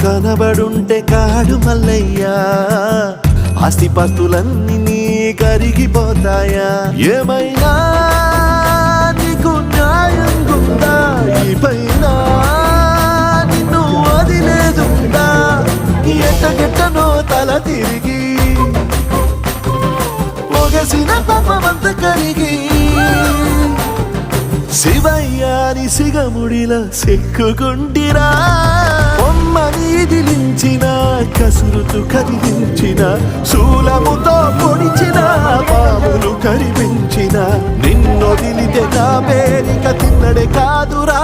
కనబడుంటే కాడు మల్లయ్యా ఆస్తిపాస్తులన్నీ నీ కరిగిపోతాయా ఏమైనా నీకు న్యాయం గుందా ఈ పైన నిన్ను వదిలేదుందా ఎట్టగెట్టనో తల తిరిగి పొగసిన పాపమంత కరిగి శివయ్యాని సిగముడిలా సిక్కుకుంటిరా బొమ్మని దిలించిన కసురుతూ కదిలించిన శూలముతో పొడిచిన పాములు కరిపించిన నిన్నొదిలితే నా పేరిక తిన్నడే కాదురా